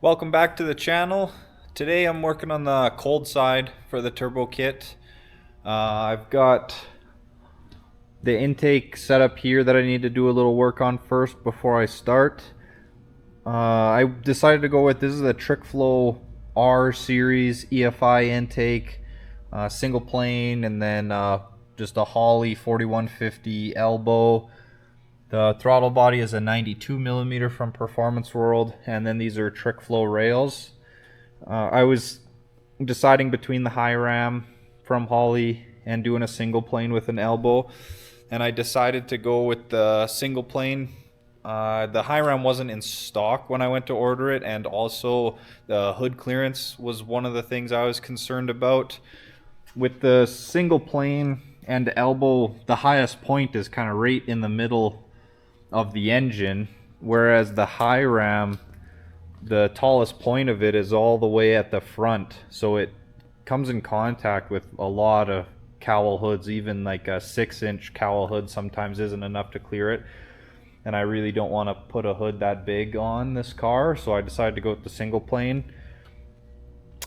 Welcome back to the channel. Today I'm working on the cold side for the turbo kit. I've got the intake set up here that I need to do a little work on first before I start. I decided to go with, this is a TrickFlow R series EFI intake, single plane, and then just a Holley 4150 elbow. The throttle body is a 92mm from Performance World, and then these are TrickFlow rails. I was deciding between the high ram from Holley and doing a single plane with an elbow, and I decided to go with the single plane. The high ram wasn't in stock when I went to order it, and also the hood clearance was one of the things I was concerned about. With the single plane and elbow, the highest point is kind of right in the middle of the engine, whereas the high ram, the tallest point of it is all the way at the front, so it comes in contact with a lot of cowl hoods. Even like a 6-inch cowl hood sometimes isn't enough to clear it, and I really don't want to put a hood that big on this car, so I decided to go with the single plane.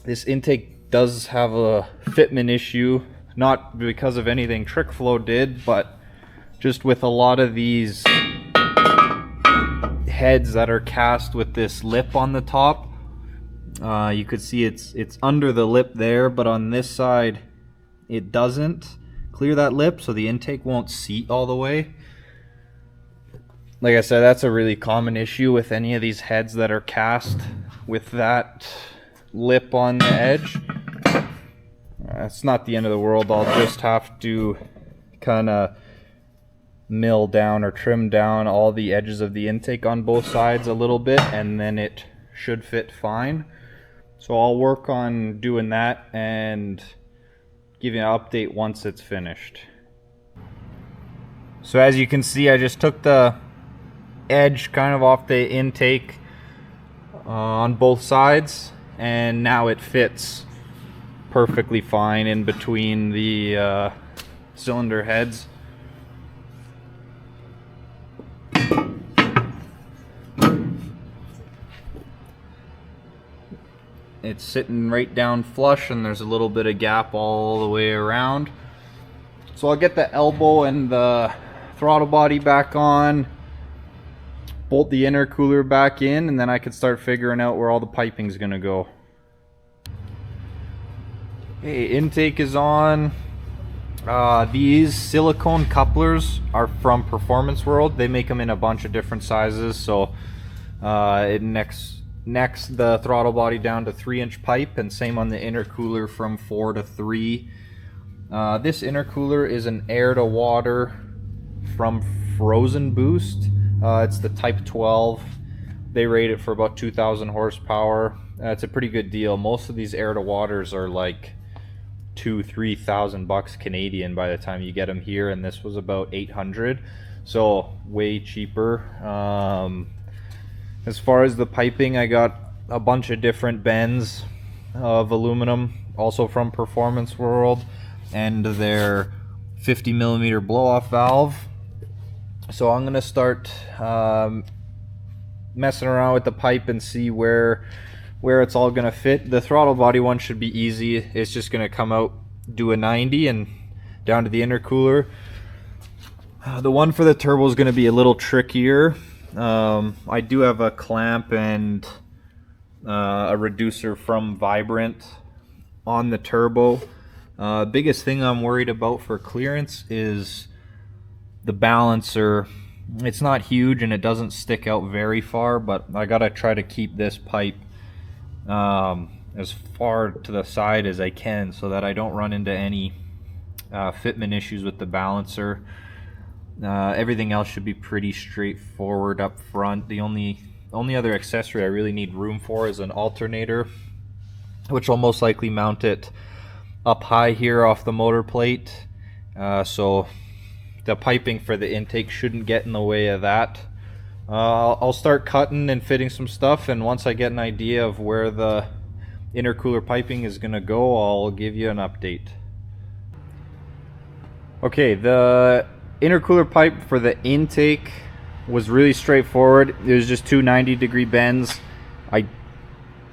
This intake does have a fitment issue, not because of anything TrickFlow did, but just with a lot of these heads that are cast with this lip on the top. You could see it's under the lip there, but on this side it doesn't clear that lip, so the intake won't seat all the way. Like I said, that's a really common issue with any of these heads that are cast with that lip on the edge. It's not the end of the world. I'll just have to kind of mill down or trim down all the edges of the intake on both sides a little bit, and then it should fit fine. So I'll work on doing that and give you an update once it's finished. So as you can see, I just took the edge kind of off the intake on both sides, and now it fits perfectly fine in between the cylinder heads. It's sitting right down flush, and there's a little bit of gap all the way around. So I'll get the elbow and the throttle body back on, bolt the intercooler back in, and then I can start figuring out where all the piping's gonna go. Okay, intake is on. These silicone couplers are from Performance World. They make them in a bunch of different sizes, so it necks the throttle body down to 3-inch pipe, and same on the intercooler from 4 to 3. This intercooler is an air to water from Frozen Boost. It's the Type 12. They rate it for about 2,000 horsepower. It's a pretty good deal. Most of these air to waters are like $2,000–3,000 bucks Canadian by the time you get them here, and this was about 800, so way cheaper. As far as the piping, I got a bunch of different bends of aluminum, also from Performance World, and their 50mm blow-off valve. So I'm gonna start messing around with the pipe and see where it's all gonna fit. The throttle body one should be easy. It's just gonna come out, do a 90, and down to the intercooler. The one for the turbo is gonna be a little trickier. I do have a clamp and a reducer from Vibrant on the turbo. Biggest thing I'm worried about for clearance is the balancer. It's not huge and it doesn't stick out very far, but I gotta try to keep this pipe as far to the side as I can so that I don't run into any fitment issues with the balancer. Everything else should be pretty straightforward up front. The only other accessory I really need room for is an alternator, which will most likely mount it up high here off the motor plate, so the piping for the intake shouldn't get in the way of that. I'll start cutting and fitting some stuff, and once I get an idea of where the intercooler piping is gonna go, I'll give you an update. Okay, the intercooler pipe for the intake was really straightforward. It was just two 90-degree bends. I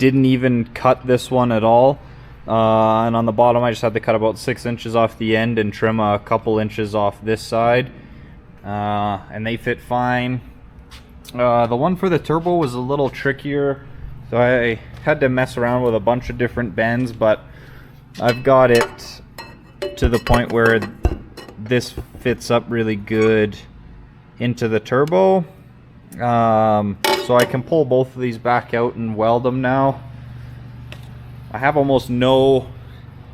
didn't even cut this one at all. And on the bottom I just had to cut about 6 inches off the end and trim a couple inches off this side, and they fit fine. The one for the turbo was a little trickier, so I had to mess around with a bunch of different bends, but I've got it to the point where this fits up really good into the turbo. So I can pull both of these back out and weld them now. I have almost no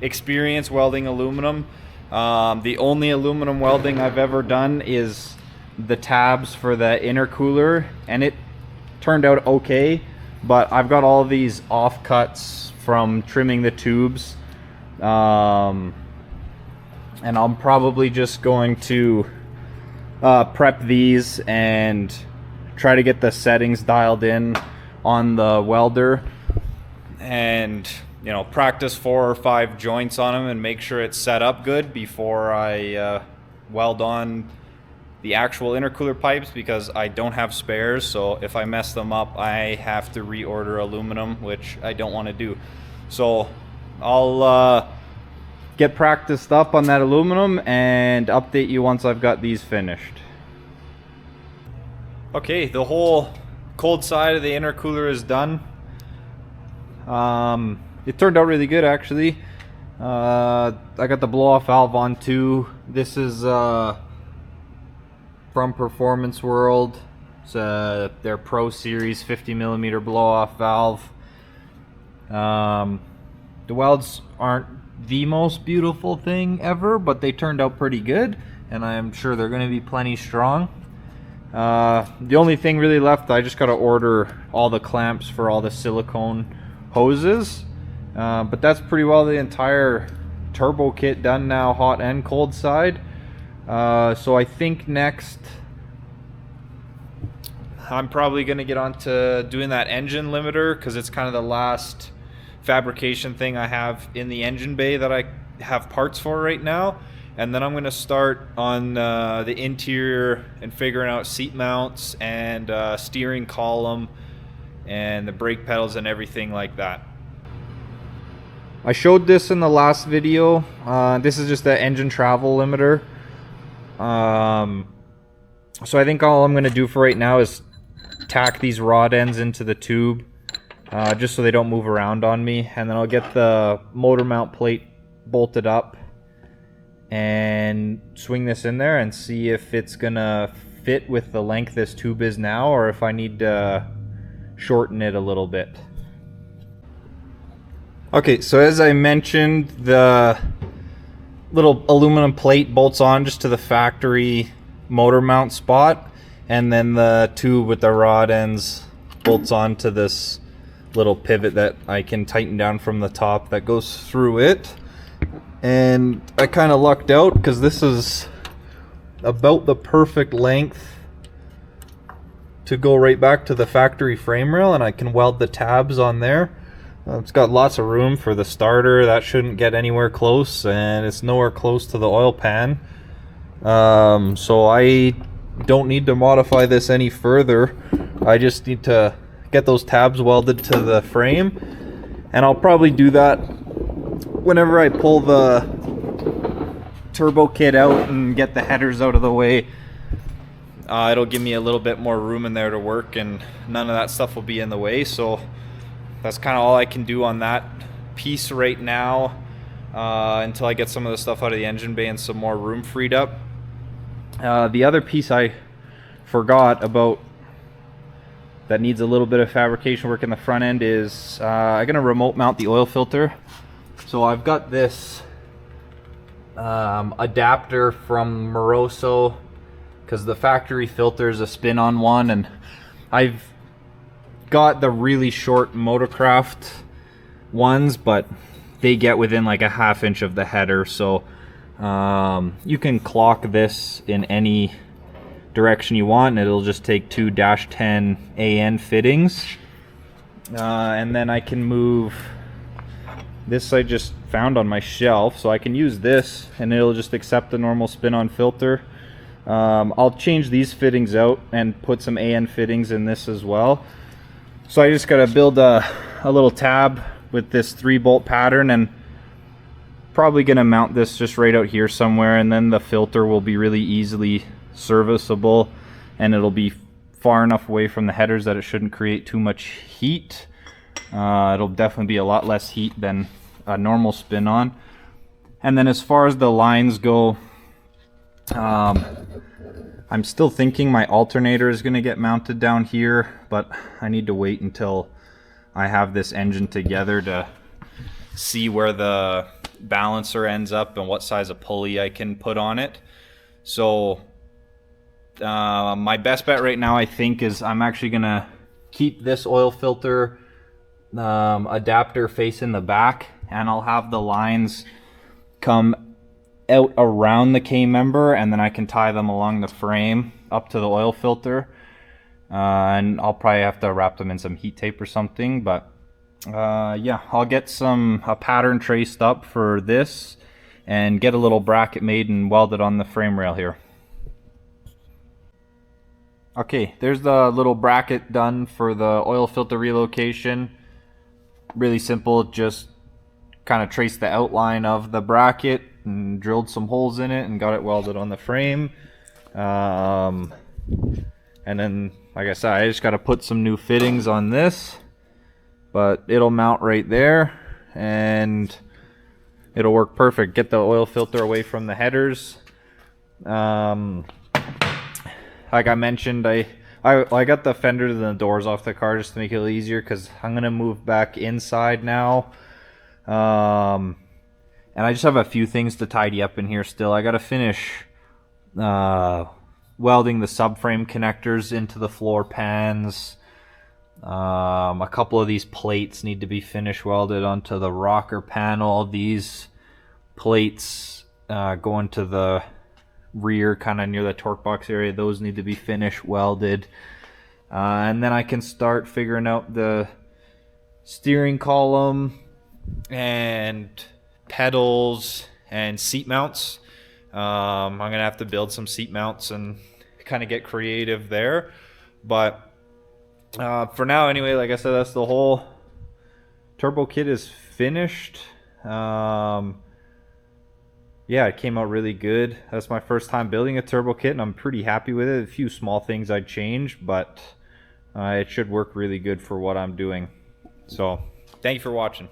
experience welding aluminum. The only aluminum welding I've ever done is the tabs for the intercooler, and it turned out okay, but I've got all these offcuts from trimming the tubes, and I'm probably just going to prep these and try to get the settings dialed in on the welder, and you know, practice 4 or 5 joints on them and make sure it's set up good before I weld on the actual intercooler pipes, because I don't have spares. So if I mess them up, I have to reorder aluminum, which I don't want to do. So I'll get practiced up on that aluminum and update you once I've got these finished. Okay, the whole cold side of the intercooler is done. It turned out really good, actually. I got the blow-off valve on too. This is from Performance World. It's their Pro Series 50mm blow-off valve. The welds aren't the most beautiful thing ever, but they turned out pretty good, and I'm sure they're going to be plenty strong. The only thing really left, I just got to order all the clamps for all the silicone hoses. But that's pretty well the entire turbo kit done now, hot and cold side. So I think next I'm probably going to get on to doing that engine limiter, because it's kind of the last fabrication thing I have in the engine bay that I have parts for right now. And then I'm going to start on the interior and figuring out seat mounts and steering column and the brake pedals and everything like that. I showed this in the last video. This is just the engine travel limiter. So I think all I'm going to do for right now is tack these rod ends into the tube, just so they don't move around on me, and then I'll get the motor mount plate bolted up and swing this in there and see if it's gonna fit with the length this tube is now, or if I need to shorten it a little bit. Okay, so as I mentioned, the little aluminum plate bolts on just to the factory motor mount spot, and then the tube with the rod ends bolts on to this little pivot that I can tighten down from the top that goes through it. And I kind of lucked out, because this is about the perfect length to go right back to the factory frame rail, and I can weld the tabs on there. It's got lots of room for the starter. That shouldn't get anywhere close, and it's nowhere close to the oil pan. So I don't need to modify this any further. I just need to get those tabs welded to the frame, and I'll probably do that whenever I pull the turbo kit out and get the headers out of the way. It'll give me a little bit more room in there to work, and none of that stuff will be in the way. So that's kind of all I can do on that piece right now, until I get some of the stuff out of the engine bay and some more room freed up. The other piece I forgot about that needs a little bit of fabrication work in the front end is I'm gonna remote mount the oil filter. So I've got this adapter from Moroso, because the factory filter is a spin-on one, and I've got the really short Motorcraft ones, but they get within like a 1/2 inch of the header. So you can clock this in any direction you want, and it'll just take 2 -10 AN fittings, and then I can move this. I just found on my shelf, so I can use this and it'll just accept the normal spin-on filter. I'll change these fittings out and put some AN fittings in this as well. So I just gotta build a a little tab with this 3-bolt pattern, and probably gonna mount this just right out here somewhere, and then the filter will be really easily serviceable, and it'll be far enough away from the headers that it shouldn't create too much heat. It'll definitely be a lot less heat than a normal spin-on. And then as far as the lines go, I'm still thinking my alternator is going to get mounted down here, but I need to wait until I have this engine together to see where the balancer ends up and what size of pulley I can put on it. So my best bet right now, I think, is I'm actually going to keep this oil filter adapter facing the back, and I'll have the lines come out around the K-member, and then I can tie them along the frame up to the oil filter, and I'll probably have to wrap them in some heat tape or something. But yeah, I'll get a pattern traced up for this and get a little bracket made and welded on the frame rail here. Okay, there's the little bracket done for the oil filter relocation. Really simple, just kind of traced the outline of the bracket and drilled some holes in it and got it welded on the frame. And then, like I said, I just got to put some new fittings on this, but it'll mount right there and it'll work perfect. Get the oil filter away from the headers. Like I mentioned, I got the fenders and the doors off the car just to make it easier, because I'm gonna move back inside now. And I just have a few things to tidy up in here still. I gotta finish welding the subframe connectors into the floor pans. A couple of these plates need to be finish welded onto the rocker panel. These plates go into the rear, kind of near the torque box area. Those need to be finish welded. And then I can start figuring out the steering column and pedals and seat mounts. I'm gonna have to build some seat mounts and kind of get creative there, but for now anyway, like I said, that's the whole turbo kit is finished. Yeah, it came out really good. That's my first time building a turbo kit, and I'm pretty happy with it. A few small things I'd change, but it should work really good for what I'm doing. So thank you for watching.